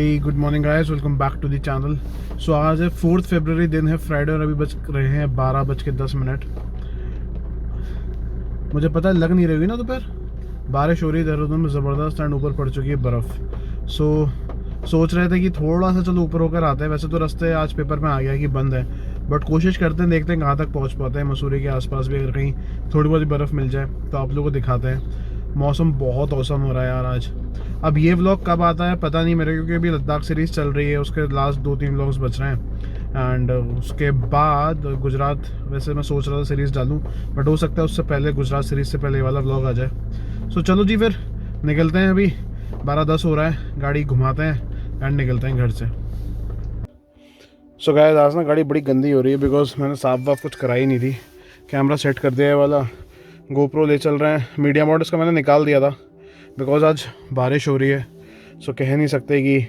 Hi good morning guys, welcome back to the channel. So आज है 4 फरवरी, दिन है फ्राइडे और अभी बज रहे हैं 12:10। मुझे पता है लग नहीं रही ना दोपहर, बारिश हो रही है देहरादून में ज़बरदस्त एंड ऊपर पड़ चुकी है बर्फ़। सोच रहे थे कि थोड़ा सा चलो ऊपर होकर आते हैं। वैसे तो रास्ते आज पेपर में आ गया कि बंद है, बट कोशिश करते हैं, देखते हैं कहाँ तक पहुँच पाते हैं। मसूरी के आसपास भी अगर कहीं थोड़ी बहुत बर्फ़ मिल जाए तो आप लोगों को दिखाते हैं। मौसम बहुत औसम हो रहा है यार आज। अब ये व्लॉग कब आता है पता नहीं मेरे, क्योंकि अभी लद्दाख सीरीज़ चल रही है, उसके लास्ट 2-3 व्लॉग्स बच रहे हैं एंड उसके बाद गुजरात। वैसे मैं सोच रहा था सीरीज़ डालूं, बट हो सकता है उससे पहले, गुजरात सीरीज़ से पहले ये वाला व्लॉग आ जाए। सो चलो जी, फिर निकलते हैं। अभी 12:10 हो रहा है, गाड़ी घुमाते हैं एंड निकलते हैं घर से। सो गाइस, आज ना गाड़ी बड़ी गंदी हो रही है बिकॉज मैंने साफ वाफ कुछ कराई नहीं थी। कैमरा सेट कर दिया है वाला, गोप्रो ले चल रहे हैं। मीडिया मोड इसका मैंने निकाल दिया था बिकॉज आज बारिश हो रही है। सो कह नहीं सकते कि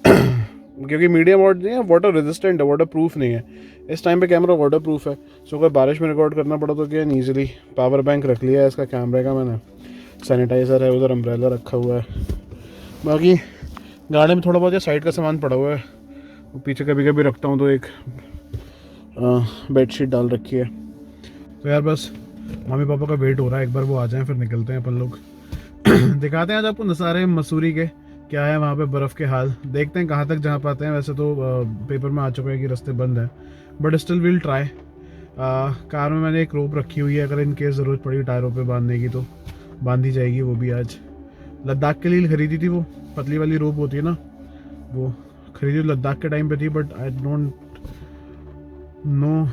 क्योंकि मीडिया मोड नहीं है, वाटर रेजिस्टेंट है, वाटर प्रूफ नहीं है। इस टाइम पे कैमरा वाटर प्रूफ है। सो अगर बारिश में रिकॉर्ड करना पड़ा तो क्या ईजिली। पावर बैंक रख लिया है इसका कैमरे का मैंने, सैनिटाइज़र है उधर, अम्ब्रेला रखा हुआ है। बाकी गाड़ी में थोड़ा बहुत या साइड का सामान पड़ा हुआ है, वो पीछे कभी कभी रखता हूँ। तो एक बेडशीट डाल रखी है। तो यार बस मम्मी पापा का वेट हो रहा है, एक बार वो आ जाएं फिर निकलते हैं अपन लोग। दिखाते हैं आज आपको नज़ारे मसूरी के, क्या है वहाँ पे बर्फ़ के हाल। देखते हैं कहाँ तक जा पाते हैं। वैसे तो पेपर में आ चुका है कि रास्ते बंद हैं, but still will try. Car में मैंने एक रोप रखी हुई है, अगर इन केस ज़रूरत पड़ी टायरों पे बांधने की तो बांधी जाएगी। वो भी आज लद्दाख के लिए खरीदी थी, वो पतली वाली रोप होती है ना, वो खरीदी लद्दाख के टाइम पे थी, बट आई डोंट नो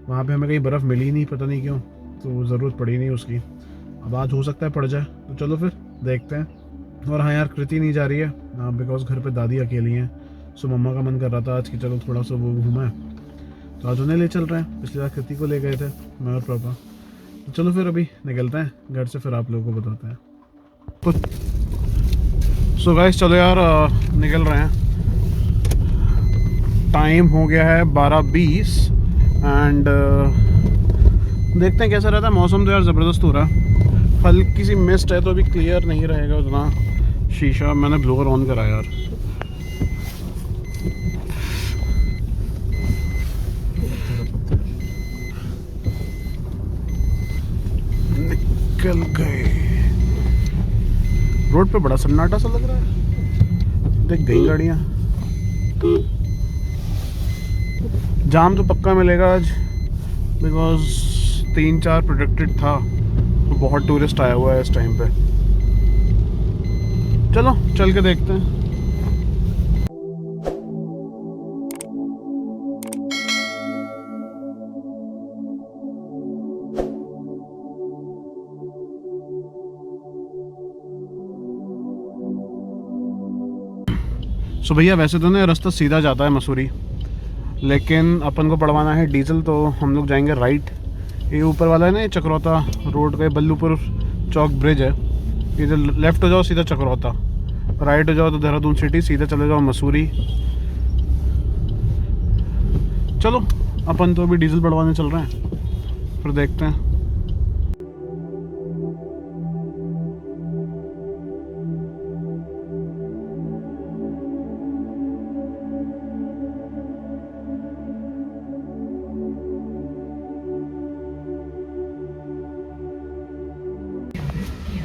वहाँ पे हमें कहीं बर्फ़ मिली नहीं, पता नहीं क्यों, तो ज़रूरत पड़ी नहीं उसकी। अब आज हो सकता है पड़ जाए, तो चलो फिर देखते हैं। और हाँ यार, कृति नहीं जा रही है बिकॉज घर पे दादी अकेली हैं। सो मम्मा का मन कर रहा था आज कि चलो थोड़ा सा वो घूमा है, तो आज उन्हें ले चल रहे हैं। पिछली बार कृति को ले गए थे मैं और पापा। तो चलो फिर अभी निकलते हैं घर से, फिर आप लोगों को बताते हैं कुछ। सो गाइस चलो यार, निकल रहे हैं। टाइम हो गया है 12:20 एंड देखते हैं कैसा रहता है मौसम। तो यार ज़बरदस्त हो रहा है, हल्की सी मिस्ट है तो अभी क्लियर नहीं रहेगा उतना शीशा। मैंने ब्लोअर ऑन करा यार। निकल गए। रोड पे बड़ा सन्नाटा सा लग रहा है, देख गई गाड़ियाँ। जाम तो पक्का मिलेगा आज बिकॉज 3-4 प्रोडक्टेड था, तो बहुत टूरिस्ट आया हुआ है इस टाइम पे। चलो चल के देखते हैं। सो भैया वैसे तो ना रास्ता सीधा जाता है मसूरी, लेकिन अपन को पड़वाना है डीजल, तो हम लोग जाएंगे राइट। ये ऊपर वाला है ना, ये चक्रौता रोड का, बल्लूपुर चौक ब्रिज है। इधर लेफ्ट हो जाओ सीधा चक्रौता, राइट हो जाओ तो देहरादून सिटी, सीधा चले जाओ मसूरी। चलो अपन तो अभी डीजल बढ़वाने चल रहे हैं, फिर देखते हैं।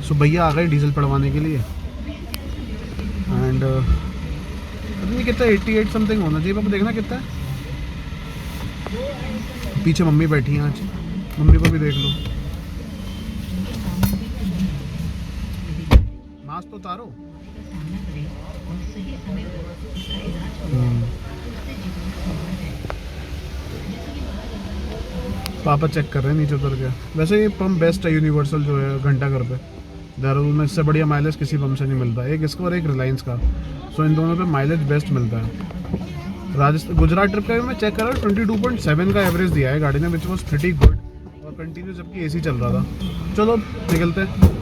सो भैया आ गए डीजल पड़वाने के लिए एंड पता नहीं कितना 88 समथिंग होना चाहिए। पापा देखना कितना है। पीछे मम्मी बैठी हैं आज, मम्मी को भी देख लो। मास्क तो उतारो। पापा चेक कर रहे हैं नीचे उतर के। वैसे ये पंप बेस्ट है, यूनिवर्सल जो है घंटा घर पे देहरादून में, इससे बढ़िया माइलेज किसी पंप से नहीं मिलता। एक इसका और एक रिलायंस का। सो इन दोनों पे माइलेज बेस्ट मिलता है। राजस्थान गुजरात ट्रिप का भी मैं चेक कर रहा हूँ, 22.7 का एवरेज दिया है गाड़ी ने, विच वॉज प्रीटी गुड, और कंटिन्यू जबकि एसी चल रहा था। चलो निकलते हैं।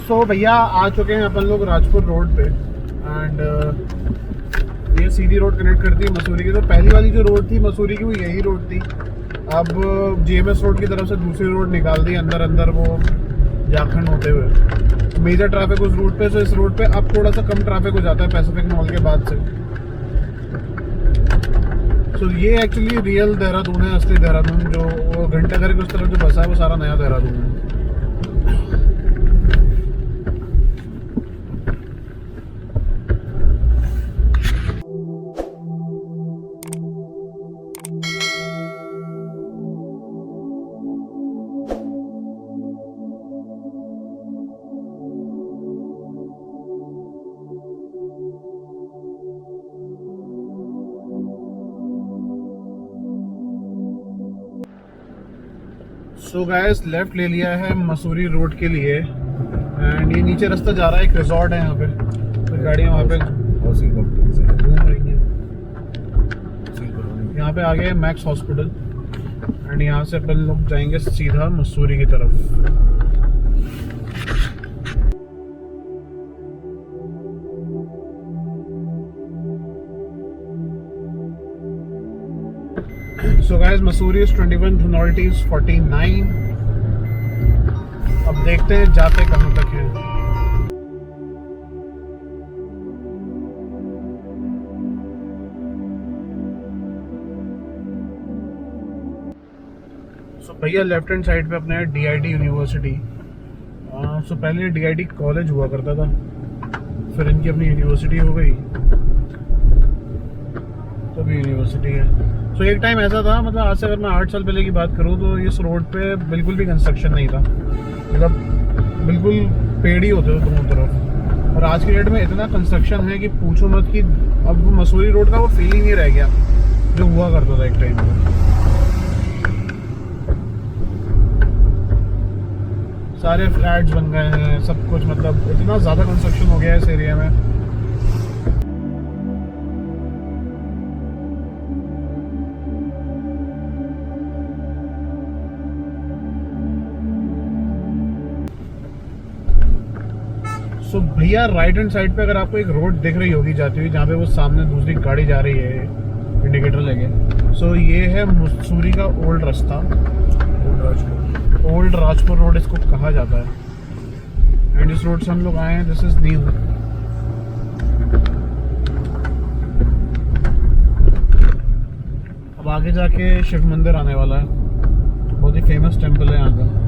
सो भैया आ चुके हैं अपन लोग राजपुर रोड पे एंड ये सीधी रोड कनेक्ट करती है मसूरी की। तो पहली वाली जो रोड थी मसूरी की वो यही रोड थी। अब जीएमएस रोड की तरफ से दूसरी रोड निकाल दी अंदर अंदर वो झारखंड होते हुए। मेजर ट्रैफिक उस रूट पे, तो इस रोड पे अब थोड़ा सा कम ट्रैफिक हो जाता है पैसिफिक मॉल के बाद से। तो ये एक्चुअली रियल देहरादून है, असली देहरादून। जो घंटा घर के उस तरफ जो बसा है वो सारा नया देहरादून है। सो गाइस लेफ्ट ले लिया है मसूरी रोड के लिए एंड ये नीचे रास्ता जा रहा है, एक रिजॉर्ट है यहाँ पे। तो गाड़ियाँ वहाँ पे घूम रही हैं। यहाँ पे आ गए मैक्स हॉस्पिटल एंड यहाँ से अपन लोग जाएंगे सीधा मसूरी की तरफ। So guys, Mussoorie is 21, Dhunalti is 49. अब देखते हैं जाते कहाँ तक हैं। So भैया लेफ्ट हैंड साइड पे अपने DIT यूनिवर्सिटी। सो पहले DIT कॉलेज हुआ करता था, फिर इनकी अपनी यूनिवर्सिटी हो गई, तो भी यूनिवर्सिटी है। सो एक टाइम ऐसा था, मतलब आज से अगर मैं 8 साल पहले की बात करूँ तो इस रोड पे बिल्कुल भी कंस्ट्रक्शन नहीं था, मतलब बिल्कुल पेड़ ही होते थे दोनों तरफ। और आज की डेट में इतना कंस्ट्रक्शन है कि पूछो मत कि अब मसूरी रोड का वो फीलिंग ही रह गया जो हुआ करता था एक टाइम पे। सारे फ्लैट्स बन गए हैं, सब कुछ, मतलब इतना ज़्यादा कंस्ट्रक्शन हो गया है इस एरिया में। तो भैया राइट हैंड साइड पे अगर आपको एक रोड दिख रही होगी जाती हुई, जहाँ पे वो सामने दूसरी गाड़ी जा रही है इंडिकेटर लेके, सो ये है मसूरी का ओल्ड रास्ता, ओल्ड राजपुर रोड इसको कहा जाता है। एंड इस रोड से हम लोग आए हैं, दिस इज न्यू। अब आगे जाके शिव मंदिर आने वाला है, बहुत ही फेमस टेम्पल है यहाँ का।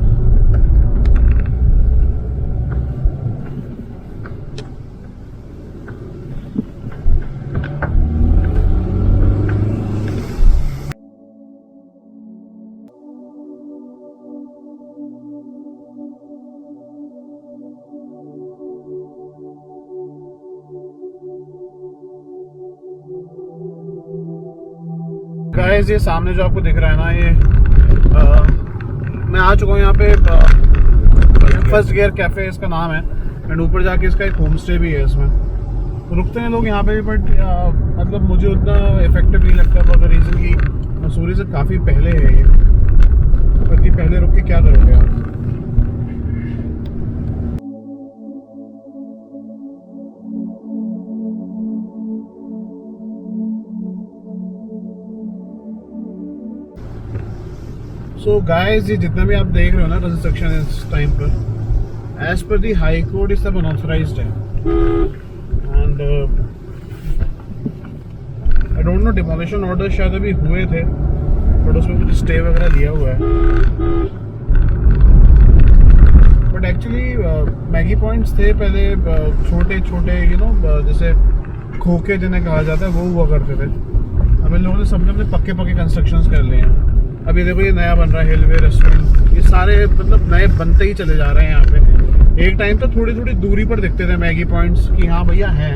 गाइस ये सामने जो आपको दिख रहा है ना, ये मैं आ चुका हूँ यहाँ पे। फर्स्ट गियर कैफे इसका नाम है एंड ऊपर जाके इसका एक होम स्टे भी है। इसमें रुकते हैं लोग यहाँ पे, बट मतलब मुझे उतना इफेक्टिव नहीं लगता फॉर द रीज़न कि मसूरी से काफ़ी पहले है ये। इतनी पहले रुक के क्या करोगे आप। सो गाइस ये जितना भी आप देख रहे हो ना कंस्ट्रक्शन इस टाइम पर, एज पर दी हाई कोर्ट ये सब अनऑथराइज्ड है। And I don't know, demolition order शायद अभी हुए थे बट उसमें कुछ स्टे वगैरह दिया हुआ है। बट एक्चुअली मैगी पॉइंट्स थे पहले, छोटे छोटे यू नो जैसे खोखे जिन्हें कहा जाता है, वो हुआ करते थे। अब इन लोगों ने सबने अपने पक्के पक्के कंस्ट्रक्शंस कर लिए हैं। अभी देखो ये नया बन रहा है हिलवे रेस्टोरेंट, ये सारे मतलब नए बनते ही चले जा रहे हैं यहाँ पे। एक टाइम तो थोड़ी थोड़ी दूरी पर दिखते थे मैगी पॉइंट्स कि हाँ भैया हैं,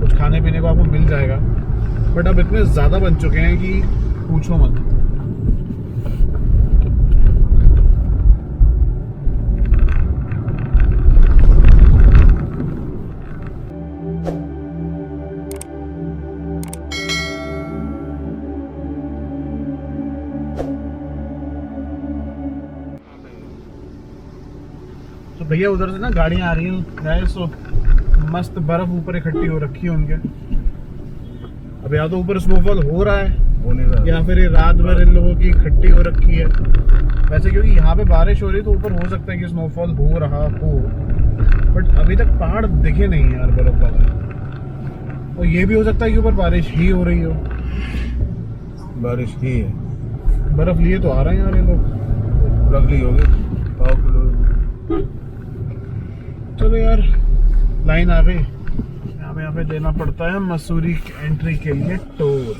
कुछ खाने पीने को आपको मिल जाएगा, बट अब इतने ज़्यादा बन चुके हैं कि पूछो मत। तो भैया उधर से ना गाड़ियाँ आ रही हैं, तो मस्त बर्फ ऊपर इकट्ठी हो रखी है उनके। अब या तो ऊपर स्नोफॉल हो रहा है या फिर ये रात भर इन लोगों की इकट्ठी हो रखी है। वैसे क्योंकि यहाँ पे बारिश हो रही है तो ऊपर हो सकता है कि स्नोफॉल हो रहा हो, बट अभी तक पहाड़ दिखे नहीं यार बर्फ वाले। और ये भी हो सकता है कि ऊपर बारिश ही हो रही हो। बारिश ही है, बर्फ लिए तो आ रहे हैं यार ये लोग, रख ली होगी 100 किलो। चलो यार लाइन आ गई। यहाँ पे देना पड़ता है मसूरी एंट्री के लिए टोल,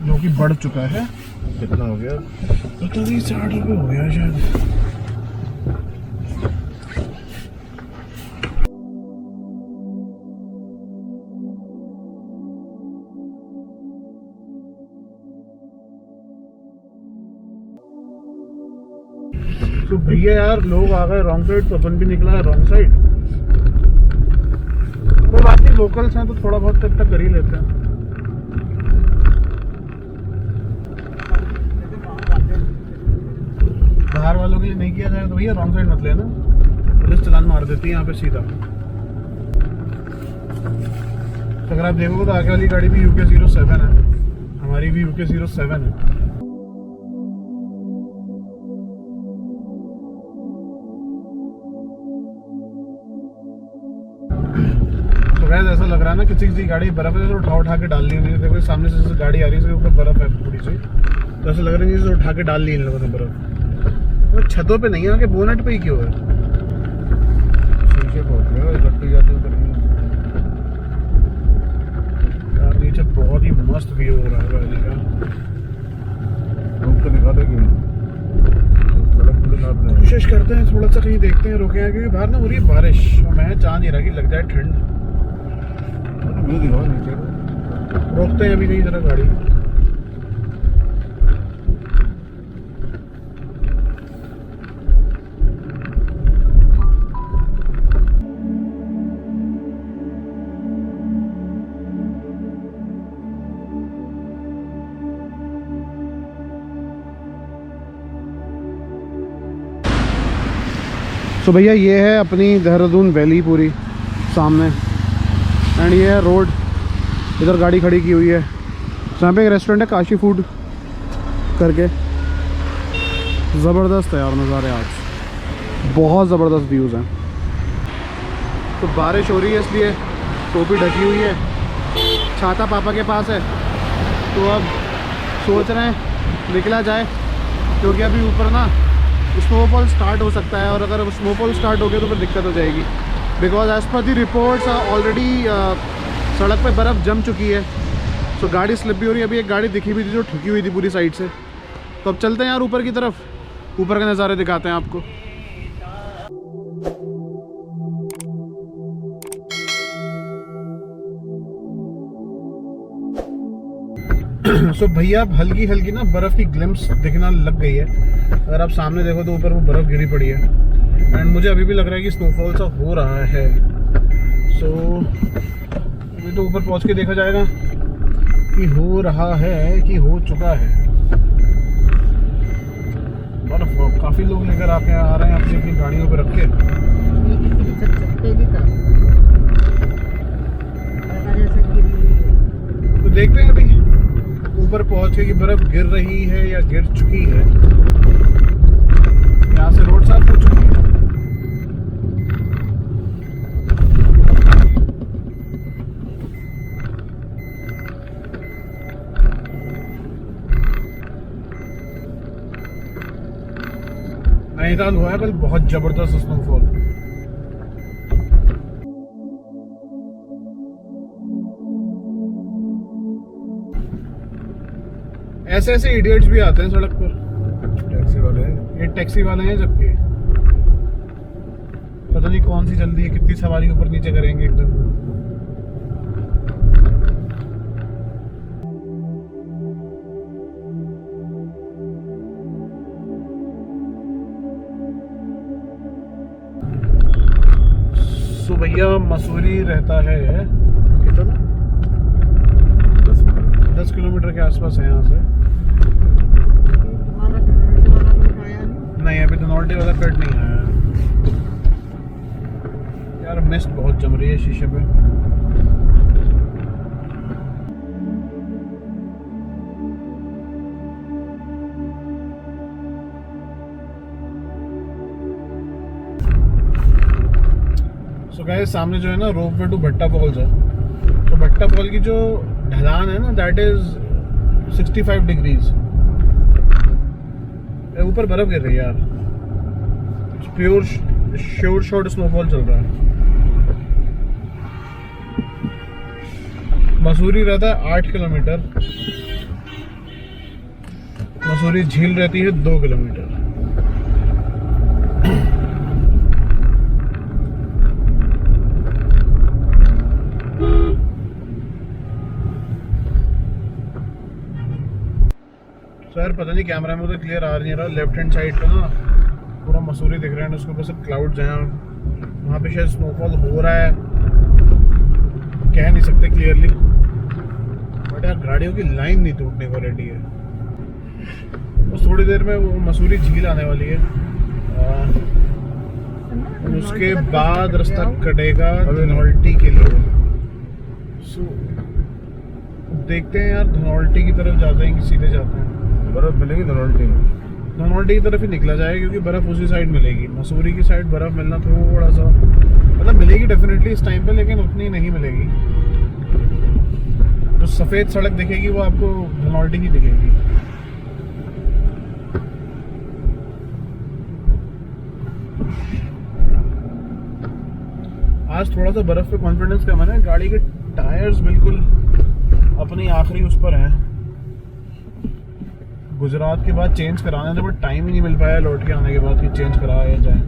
जो कि बढ़ चुका है। कितना हो गया? पता नहीं 60 रुपये हो गया शायद। तो भैया यार लोग आ गए रॉन्ग साइड, तो अपन भी निकला है रॉन्ग साइड। तो बाकी लोकल्स हैं तो थोड़ा बहुत तक कर ही लेते हैं। बाहर वालों के लिए नहीं किया जाए तो भैया रॉन्ग साइड मत लेना, पुलिस चालान मार देती है यहाँ पे सीधा। तो अगर आप देखोगे तो आगे वाली गाड़ी भी UK07 है, हमारी भी UK07 है। तो वैसे ऐसा लग रहा है ना किसी किसी गाड़ी बर्फ है तो उठा के डाल ली है। देखो सामने से गाड़ी आ रही है, ऊपर बर्फ है थोड़ी सी, तो ऐसा लग रहा है जैसे उठा के डाल ली इन लोगों ने बर्फ। तो छतों पे नहीं आके बोनेट पे ही क्यों है? शीशे पहुंच गए इकट्ठी जाते हैं यार नीचे बहुत ही मस्त व्यू हो रहा है वैली का। रुक के दिखा देगी सड़क पे दिखा दे। कोशिश करते हैं थोड़ा सा कहीं देखते हैं, रुके हैं क्योंकि बाहर ना हो रही है बारिश और मैं चाह नहीं रहा कि लग जाए ठंड। व्यू दिखाओ नीचे, रोकते हैं अभी नहीं जरा गाड़ी। तो भैया ये है अपनी देहरादून वैली पूरी सामने, एंड ये है रोड। इधर गाड़ी खड़ी की हुई है, यहाँ पे एक रेस्टोरेंट है काशी फूड करके। ज़बरदस्त है यार नज़ारे, आज बहुत ज़बरदस्त व्यूज़ हैं। तो बारिश हो रही है इसलिए टोपी ढकी हुई है, छाता पापा के पास है। तो अब सोच रहे हैं निकला जाए, क्योंकि अभी ऊपर ना स्नोफॉल स्टार्ट हो सकता है, और अगर स्नोफॉल स्टार्ट हो गया तो फिर दिक्कत हो जाएगी। Because as per the reports already सड़क पे बर्फ़ जम चुकी है, तो गाड़ी स्लिप भी हो रही है। अभी एक गाड़ी दिखी हुई थी जो ठुकी हुई थी पूरी साइड से। तो अब चलते हैं यार ऊपर की तरफ, ऊपर के नज़ारे दिखाते हैं आपको। सो भैया अब हल्की हल्की ना बर्फ़ की ग्लिम्स दिखना लग गई है। अगर आप सामने देखो तो ऊपर वो बर्फ़ गिरी पड़ी है, एंड मुझे अभी भी लग रहा है कि स्नोफॉल सा हो रहा है। सो अभी तो ऊपर पहुंच के देखा जाएगा कि हो रहा है कि हो चुका है। बर्फ काफ़ी लोग लेकर आके आ रहे हैं अपनी अपनी गाड़ियों पे रख के। तो देखते हैं अभी ऊपर पहुंच के कि बर्फ गिर रही है या गिर चुकी है। यहाँ से रोड साफ हो चुकी है। नैनीताल हुआ है कल बहुत जबरदस्त स्नोफॉल। ऐसे ऐसे इडियट्स भी आते हैं सड़क पर, टैक्सी वाले हैं। ये टैक्सी वाले हैं, जबकि पता नहीं कौन सी जल्दी है, कितनी सवारी ऊपर नीचे करेंगे एकदम। सो भैया मसूरी रहता है कितना, 10 किलोमीटर के आसपास है यहाँ से। नहीं अभी धनौल्टी वाला कट नहीं आया यार, मिस्ट बहुत जम रही है शीशे पे। सो गाइस सामने जो है ना रोप वे टू भट्टा फॉल्स है। तो भट्टा फॉल की जो ढलान है ना दैट इज 65 डिग्रीज। ऊपर बर्फ गिर रही है यार, प्योर श्योर शॉट स्नोफॉल चल रहा है। मसूरी रहता है 8 किलोमीटर, मसूरी झील रहती है 2 किलोमीटर। सर पता नहीं कैमरा में तो क्लियर आ नहीं रहा, लेफ्ट हैंड साइड पे ना पूरा मसूरी दिख रहा है, उसके ऊपर सब क्लाउड्स हैं, वहाँ पे शायद स्नोफॉल हो रहा है, कह नहीं सकते क्लियरली, बट यार गाड़ियों की लाइन नहीं टूटने को रेडी है। बस थोड़ी देर में वो मसूरी झील आने वाली है, उसके बाद रास्ता कटेगा धनौल्टी के लिए। सो देखते हैं यार, धनौल्टी की तरफ जाते हैं कि सीधे जाते हैं। बर्फ मिलेगी धनौल्टी में, धनौल्टी की तरफ ही निकला जाएगा क्योंकि बर्फ उसी साइड मिलेगी। मसूरी की साइड बर्फ मिलना थोड़ा सा मतलब मिलेगी डेफिनेटली इस टाइम पे, लेकिन उतनी नहीं मिलेगी। जो सफेद सड़क दिखेगी वो आपको धनौल्टी की दिखेगी। आज थोड़ा सा बर्फ पे कॉन्फिडेंस कम है ना, गाड़ी के टायर्स बिल्कुल अपनी आखिरी उस पर हैं। गुजरात के बाद चेंज कराने थे बट टाइम ही नहीं मिल पाया लौट के आने के बाद कि चेंज कराया जाए।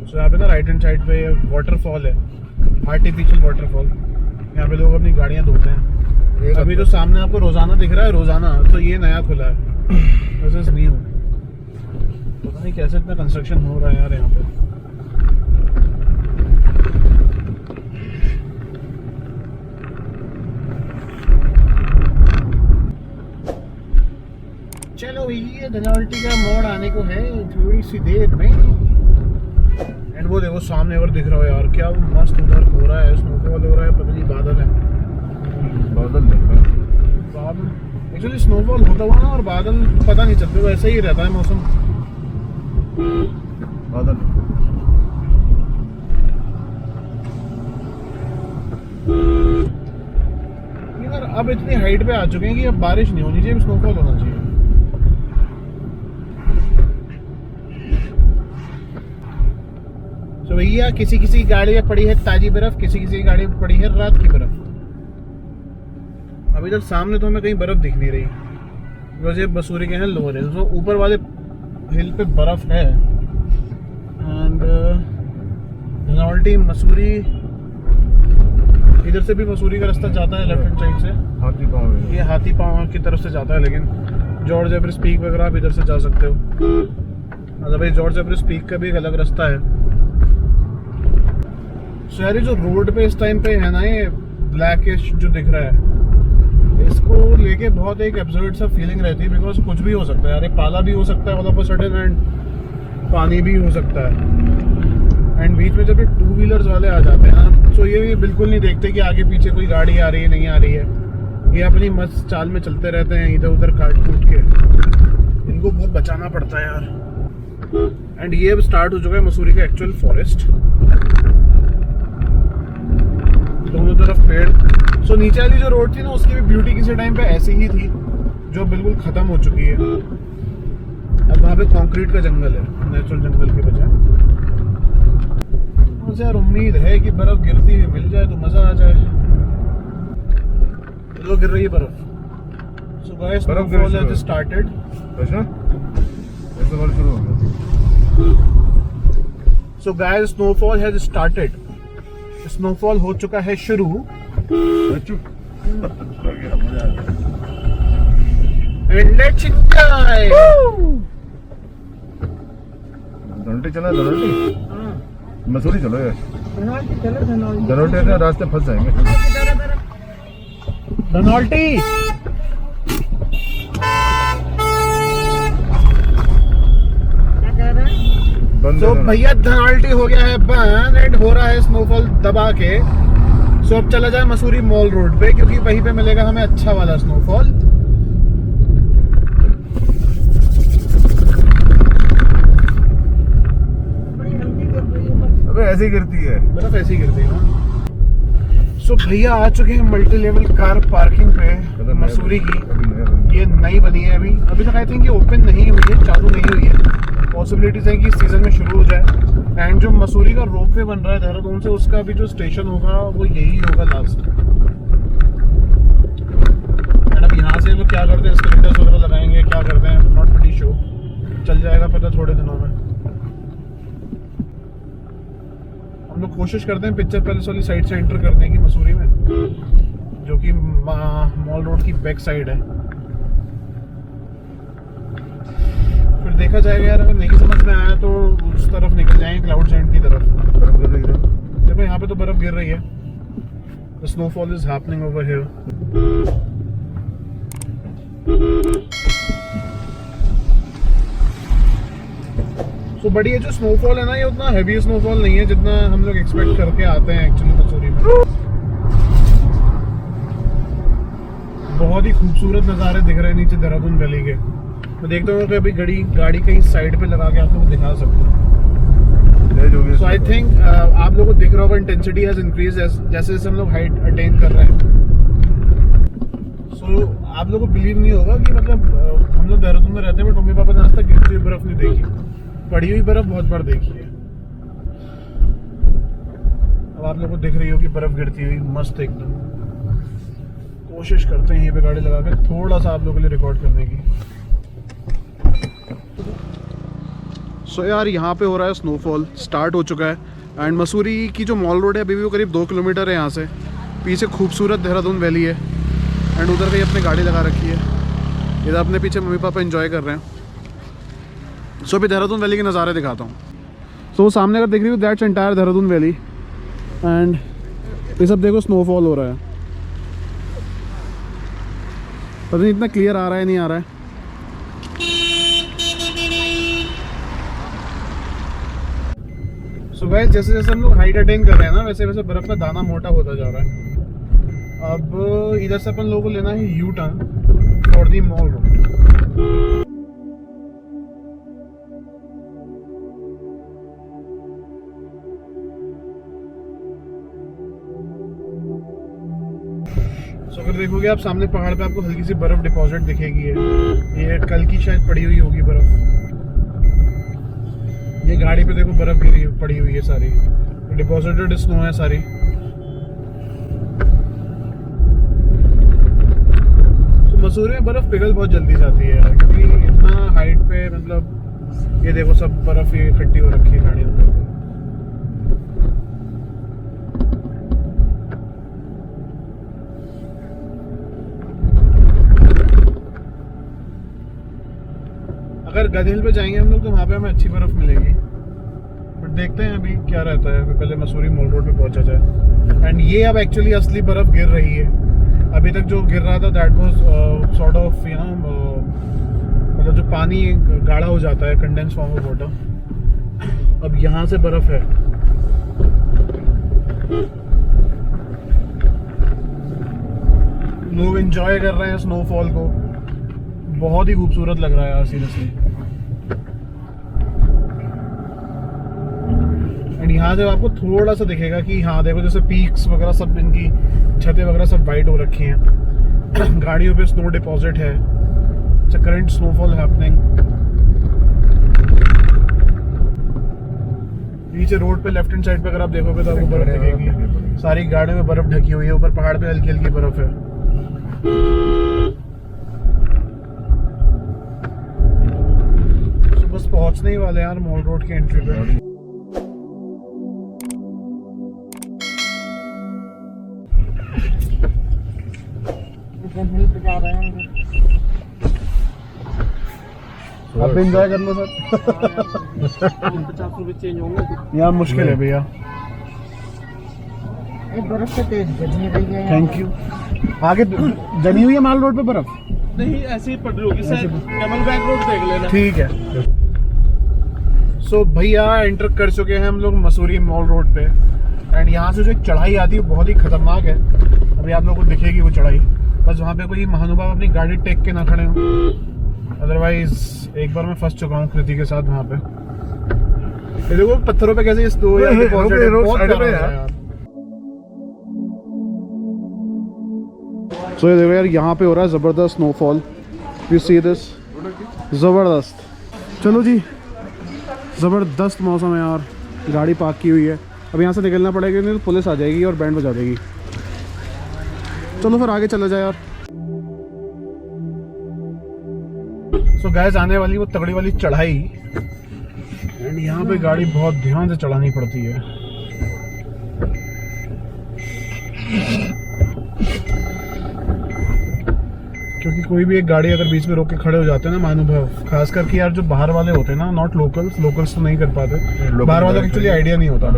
सो यहाँ पे ना राइट हैंड साइड पे वाटरफॉल है, आर्टिफिशियल वाटरफॉल। यहाँ पे लोग अपनी गाड़ियाँ धोते हैं। अभी जो सामने आपको रोजाना दिख रहा है, रोजाना तो ये नया खुला है, वैसे न्यू। पता नहीं कैसे इतना कंस्ट्रक्शन हो रहा है यार यहाँ पे। चलो ये धनौल्टी का मोड़ आने को है थोड़ी सी देर में। एंड वो देखो सामने और दिख रहा हो यार, क्या मस्त उधर हो रहा है, स्नोफॉल हो रहा है, पता नहीं बादल है, बादल देख रहे हैं। बादल एक्चुअली स्नोफॉल होता हुआ ना और बादल पता नहीं चलते, वैसे ही रहता है मौसम। बादल यार अब इतनी हाइट पे आ चुके हैं कि अब बारिश नहीं होनी चाहिए, स्नोफॉल होना चाहिए। तो भैया किसी किसी गाड़ी में पड़ी है ताजी बर्फ, किसी किसी गाड़ी में पड़ी है रात की बर्फ। अब इधर सामने तो हमें कहीं बर्फ दिख नहीं रही, बिकॉज ये मसूरी के हैं लोअर हिल, तो ऊपर वाले हिल पे बर्फ है। एंड धनौल्टी मसूरी, इधर से भी मसूरी का रास्ता जाता है लेफ्ट हैंड साइड से, हाथी पाँव है। ये हाथी पाँव की तरफ से जाता है, लेकिन जॉर्ज एवरेस्ट पीक वगैरह आप इधर से जा सकते हो। अदरवाइज जॉर्ज एवरेस्ट पीक का भी एक अलग रास्ता है। सो यार जो रोड पे इस टाइम पे है ना, ये ब्लैकिश जो दिख रहा है, इसको लेके बहुत एक एब्सर्ड सा फीलिंग रहती है, बिकॉज कुछ भी हो सकता है यार, ये पाला भी हो सकता है all of a sudden, and पानी भी हो सकता है। एंड बीच में जब ये 2 व्हीलर्स वाले आ जाते हैं ना, तो ये बिल्कुल नहीं देखते कि आगे पीछे कोई गाड़ी आ रही है नहीं आ रही है, ये अपनी मस्त चाल में चलते रहते हैं इधर उधर काट कूट के। इनको बहुत बचाना पड़ता है यार। एंड ये अब स्टार्ट हो चुका है मसूरी का एक्चुअल फॉरेस्ट, दोनों तरफ पेड़। सो नीचे वाली जो रोड थी ना, उसकी भी ब्यूटी किसी टाइम पे ऐसी ही थी, जो बिल्कुल खत्म हो चुकी है। अब वहाँ पे कंक्रीट का जंगल है, नेचुरल जंगल के बजाय। मुझे यार उम्मीद है कि बर्फ गिरती हुई मिल जाए तो मजा आ जाए। चलो गिर रही है बर्फ। So guys snowfall has started. अच्छा ऐसे बार शुरू हो गया। So guys snowfall has started, snowfall हो चुका है शुरू। And let's enjoy. धनौल्टी चला, धनौल्टी मसूरी चलो यार, धनौल्टी का रास्ते फंस जाएंगे। धनौल्टी बंद तो है ना। भैया धनौल्टी हो गया है बंद एंड हो रहा है स्नोफॉल दबा के। सो अब चला जाए मसूरी मॉल रोड पे, क्योंकि वहीं पे मिलेगा हमें अच्छा वाला स्नोफॉल। अबे ऐसे ही गिरती है। बर्फ ऐसी गिरती है। सो भैया आ चुके हैं मल्टी लेवल कार पार्किंग पे मसूरी की। ये नई बनी है अभी तक आई थिंक ये ओपन नहीं हुई है, चालू नहीं हुई है। पॉसिबिलिटीज है कि इस सीजन में शुरू हो जाए। एंड जो मसूरी का रोपवे बन रहा है देहरादून से, उसका अभी जो स्टेशन होगा वो यही होगा लास्ट। एंड अब यहाँ से हम लोग क्या करते हैं, स्कूटर्स वगैरह लगाएंगे, क्या करते हैं, नॉट प्रीटी शो। चल जाएगा पता थोड़े दिनों में। हम लोग कोशिश करते हैं पिक्चर पैलेस वाली साइड से एंटर करने की मसूरी में, जो कि मॉल रोड की बैक साइड है। फिर देखा जाएगा यार, अगर नहीं समझ में आया तो उस तरफ निकल जाएंगे, क्लाउड एंड की तरफ। देखो यहाँ पे तो बर्फ गिर रही है। The snowfall is happening over here. So बड़ी ये जो स्नोफॉल है ना, ये उतना हैवी स्नोफॉल नहीं है जितना हम लोग एक्सपेक्ट करके आते हैं एक्चुअली मसूरी में। बहुत ही खूबसूरत नज़ारे दिख रहे हैं नीचे देहरादून वैली के। मैं देखता हूँ कि अभी गाड़ी कहीं साइड पे लगा के आप लोगों को दिखा सकता हूँ। सो आई थिंक आप लोगों को दिख रहा होगा इंटेंसिटी हैज इंक्रीज जैसे जैसे हम लोग हाइट अटेन कर रहे हैं। सो आप लोगों को बिलीव नहीं होगा कि मतलब हम लोग देहरादून में रहते हैं, बट मम्मी पापा ने आज तक गिरती हुई बर्फ नहीं देखी। पड़ी हुई बर्फ बहुत बार देखी है। अब आप लोगों को दिख रही होगी बर्फ गिरती हुई मस्त एकदम। कोशिश करते हैं यहीं पे गाड़ी लगा कर थोड़ा सा आप लोगों के लिए रिकॉर्ड करने की। सो यार यहाँ पे हो रहा है स्नोफॉल, स्टार्ट हो चुका है। एंड मसूरी की जो मॉल रोड है अभी भी वो करीब 2 किलोमीटर है यहाँ से। पीछे खूबसूरत देहरादून वैली है एंड उधर कहीं अपनी गाड़ी लगा रखी है। इधर अपने पीछे मम्मी पापा एंजॉय कर रहे हैं। सो अभी देहरादून वैली के नज़ारे दिखाता हूँ। सो सामने अगर देख रही हो that's entire Dehradun valley. And ये सब देखो स्नोफॉल हो रहा है। पता नहीं इतना क्लियर आ रहा है नहीं आ रहा है। सो गाइस जैसे जैसे हम लोग हाइट अटेन कर रहे हैं ना, वैसे वैसे बर्फ का दाना मोटा होता जा रहा है। अब इधर से अपन लोगों को लेना है U turn for the mall road. So अगर देखोगे आप सामने पहाड़ पे आपको हल्की सी बर्फ डिपॉजिट दिखेगी। ये कल की शायद पड़ी हुई होगी बर्फ। ये गाड़ी पे देखो बर्फ गिरी पड़ी हुई है सारी, डिपॉजिटेड स्नो है सारी। तो मसूरी में बर्फ पिघल बहुत जल्दी जाती है यार, क्योंकि इतना हाइट पे मतलब ये देखो सब बर्फ ये इकट्ठी हो रखी है गाड़ियों पे। अगर गधेल पे जाएंगे हम लोग तो वहाँ पे हमें अच्छी बर्फ मिलेगी, बट देखते हैं अभी क्या रहता है। पहले मसूरी मॉल रोड पे पहुंचा जाए। एंड ये अब एक्चुअली असली बर्फ गिर रही है। अभी तक जो गिर रहा था that was sort of you know मतलब जो पानी गाढ़ा हो जाता है, कंडेंस फॉर्म ऑफ वाटर। अब यहाँ से बर्फ है। लोग एंजॉय कर रहे हैं स्नोफॉल को। बहुत ही खूबसूरत लग रहा है यार सीरियसली। एंड यहाँ से आपको थोड़ा सा दिखेगा कि हाँ देखो जैसे पीक्स वगैरह सब इनकी छतें वगैरह सब वाइट हो रखी हैं। गाड़ियों पे स्नो डिपॉजिट है। It's a current snowfall happening. नीचे रोड पे लेफ्ट हैंड साइड पे अगर आप देखोगे तो आपको बर्फ दिखेगी। सारी गाड़ियों में बर्फ ढकी हुई है। ऊपर पहाड़ पे हल्की हल्की बर्फ है। तो बस पहुंचने ही वाले यार मॉल रोड के एंट्री पे। आप एंजॉय कर लो सर। 50 रुपए चेंज होंगे। यार मुश्किल है भैया। एक बर्फ से तेज जमी रही है। Thank you. आगे जमी हुई है माल रोड पे बर्फ? नहीं ऐसे ही पड़ रही होगी सर, कैमल बैक रोड देख लेना। ठीक है। सो भैया एंटर कर चुके हैं हम लोग मसूरी मॉल रोड पे। एंड यहाँ से जो एक चढ़ाई आती है बहुत ही खतरनाक है। अभी आप लोगों को दिखेगी वो चढ़ाई, बस वहाँ पे कोई महानुभाव अपनी गाड़ी टेक के ना खड़े हो। अदरवाइज एक बार मैं फंस चुका हूँ कृति के साथ वहाँ पे। ये देखो पत्थरों पे कैसे इस दो यार बहुत प्यारा लग रहा है यार। सो ये देखो यार यहाँ पे हो रहा है ज़बरदस्त स्नोफॉल। यू सी दिस, ज़बरदस्त। चलो जी, ज़बरदस्त मौसम है यार। गाड़ी पार्क की हुई है, अब यहाँ से निकलना पड़ेगा नहीं तो पुलिस आ जाएगी और बैंड बजा देगी। चलो फिर आगे चला जाए यार। सो गाइस आने वाली वो तगड़ी वाली चढ़ाई, एंड यहाँ पे गाड़ी बहुत ध्यान से चलानी पड़ती है। क्योंकि कोई भी एक गाड़ी अगर बीच में रोक के खड़े हो जाते हैं ना महानुभाव, खास करके यार जो बाहर वाले होते हैं ना, नॉट लोकल्स तो नहीं कर पाते। बाहर वालों को एक्चुअली आइडिया नहीं होता।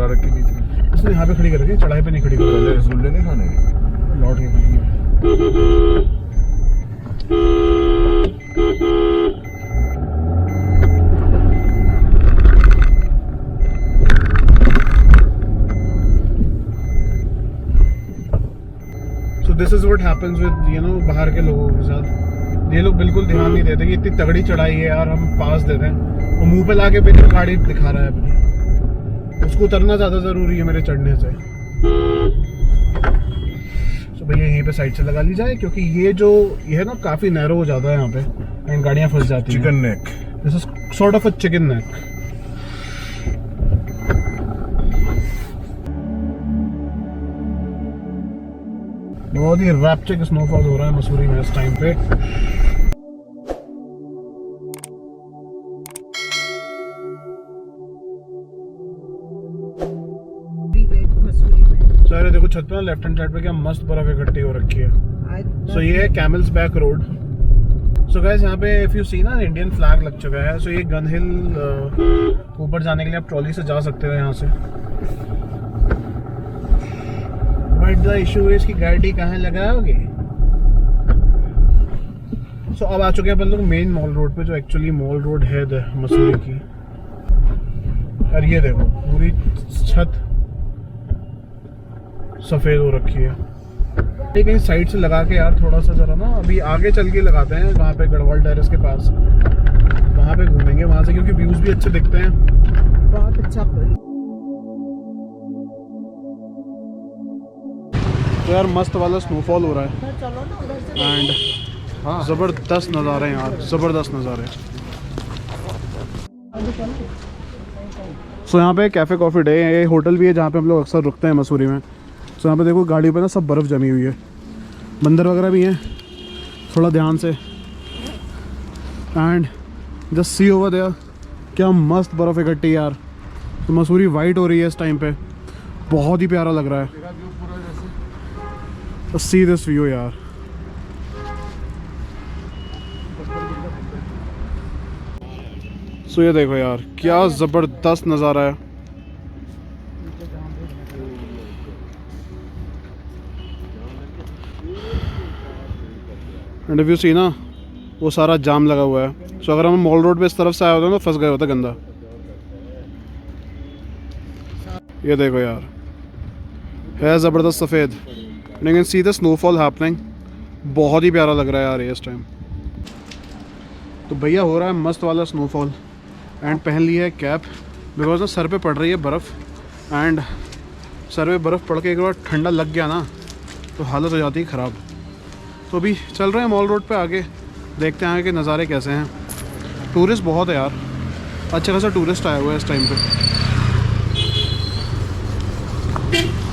इसलिए यहाँ पे खड़ी करके चढ़ाई पे नहीं खड़ी करते। रसगुल्ले नहीं खाने, लौट के खाएंगे। So this is what happens with बाहर के लोगों के साथ। ये लोग बिल्कुल ध्यान नहीं देते कि इतनी तगड़ी चढ़ाई है यार, हम पास दे दें। वो मुंह पे लाके भी गाड़ी दिखा रहा है अपनी, उसको उतरना ज़्यादा ज़रूरी है मेरे चढ़ने से। तो भैया यहीं पे साइड से लगा ली जाए, क्योंकि ये है ना काफ़ी नैरो हो जाता है यहाँ पे एंड गाड़ियाँ फंस जाती हैं। Chicken neck, this is sort of a chicken neck. बहुत ही रैप्चिक स्नोफॉल हो रहा है मसूरी में इस टाइम पे। सर देखो छत पे ना लेफ्ट हैंड साइड पे क्या मस्त बर्फ इकट्ठी हो रखी है। सो ये है camel's back road. So guys यहाँ पे इफ यू सी ना इंडियन फ्लैग लग चुका है। सो ये गन हिल ऊपर जाने के लिए आप ट्रॉली से जा सकते हो यहाँ से। बट द इशू इज कि गाड़ी कहाँ लगाओगे। सो अब आ चुके हैं अपन लोग मेन मॉल रोड पे, जो एक्चुअली मॉल रोड है मसूरी की। और ये देखो पूरी छत सफेद हो रखी है। कहीं साइड से लगा के यार थोड़ा सा जरा ना अभी आगे चल के लगाते हैं, वहाँ पे गढ़वाल टेरेस के पास, वहाँ पे घूमेंगे वहाँ से, क्योंकि व्यूज भी अच्छे दिखते हैं। बहुत अच्छा। तो यार मस्त वाला स्नोफॉल हो रहा है चलो ना उधर से। एंड ज़बरदस्त नज़ारे हैं यार, ज़बरदस्त नज़ारे। सो यहाँ पे कैफ़े कॉफ़ी डे, ये होटल भी है जहाँ पे हम लोग अक्सर रुकते हैं मसूरी में। सो यहाँ पे देखो गाड़ी पे ना सब बर्फ़ जमी हुई है, बंदर वगैरह भी हैं, थोड़ा ध्यान से। And just see over there, क्या मस्त बर्फ़ इकट्ठी है यार। तो मसूरी वाइट हो रही है इस टाइम पे, बहुत ही प्यारा लग रहा है। सी दिस व्यू यार। सो ये देखो यार क्या ज़बरदस्त नज़ारा है। एंड इफ यू सी ना वो सारा जाम लगा हुआ है। सो अगर हम मॉल रोड पे इस तरफ से आए होते ना तो फंस गए होते गंदा। ये देखो यार है ज़बरदस्त सफ़ेद। You can see the snowfall happening, बहुत ही प्यारा लग रहा है यार ये इस टाइम। तो भैया हो रहा है मस्त वाला स्नोफॉल एंड पहन लिया है कैप, बिकॉज ना सर पे पड़ रही है बर्फ़। एंड सर पे बर्फ़ पड़ के एक बार ठंडा लग गया ना तो हालत हो जाती है ख़राब। तो अभी चल रहे हैं मॉल रोड पे, आगे देखते हैं कि नज़ारे कैसे हैं। टूरिस्ट बहुत है यार, अच्छा खासा टूरिस्ट आया हुआ है इस टाइम पे।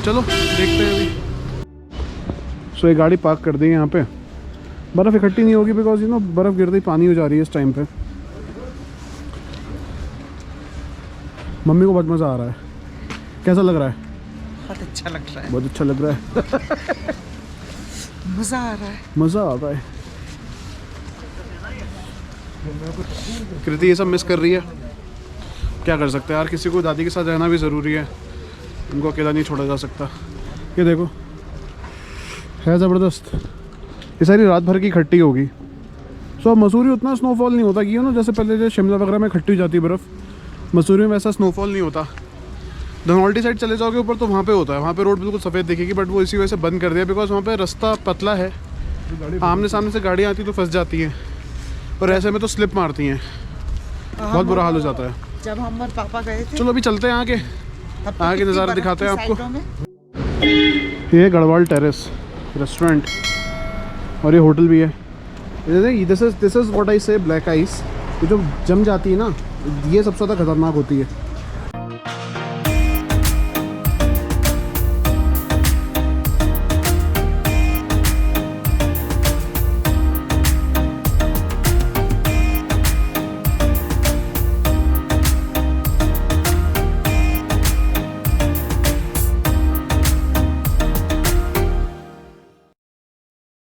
चलो देखते हैं अभी। सो ये गाड़ी पार्क कर दी है यहाँ पे। बर्फ़ इकट्ठी नहीं होगी बिकॉज बर्फ़ गिरती ही पानी हो जा रही है इस टाइम पे। मम्मी को बहुत मज़ा आ रहा है। कैसा लग रहा है? बहुत अच्छा लग रहा है। बहुत अच्छा लग रहा है। मज़ा आ रहा है। मज़ा आ रहा है। कृति ये सब मिस कर रही है, क्या कर सकते हैं यार। किसी को दादी के साथ रहना भी ज़रूरी है, उनको अकेला नहीं छोड़ा जा सकता। ये देखो है ज़बरदस्त। ये सारी रात भर की खट्टी होगी। सो मसूरी उतना स्नोफॉल नहीं होता कि ना जैसे पहले जो शिमला वगैरह में खट्टी हो जाती है बर्फ़, मसूरी में वैसा स्नोफॉल नहीं होता। धनौल्टी साइड चले जाओगे ऊपर तो वहाँ पे होता है, वहाँ पे रोड बिल्कुल सफ़ेद दिखेगी, बट वो इसी वजह से बंद कर दिया बिकॉज वहाँ पे रास्ता पतला है, आमने सामने से गाड़ियाँ आती तो फंस जाती हैं और ऐसे में तो स्लिप मारती हैं, बहुत बुरा हाल हो जाता है। जब हम और पापा गए थे चलो अभी चलते हैं आगे, तब तो आगे कितनी नज़ारा बर्फ दिखाते हैं थी आपको। साइडों में। ये गढ़वाल टेरेस रेस्टोरेंट और ये होटल भी है। दिस इज़ व्हाट आई से ब्लैक आइस, ये जो जम जाती है ना, ये सबसे ज़्यादा खतरनाक होती है।